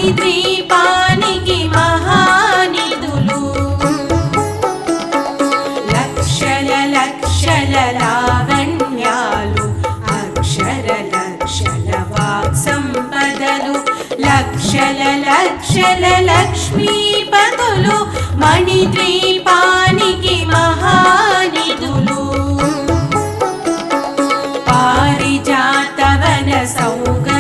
మణిద్వీపానికి మహానిధులు లక్షల లక్షల లావణ్యాలు అక్షర లక్షల వాక్సంపదలు లక్షల లక్షల లక్ష్మీపతులు మణిద్వీపానికి మహానిధులు పారిజాతవన సౌగ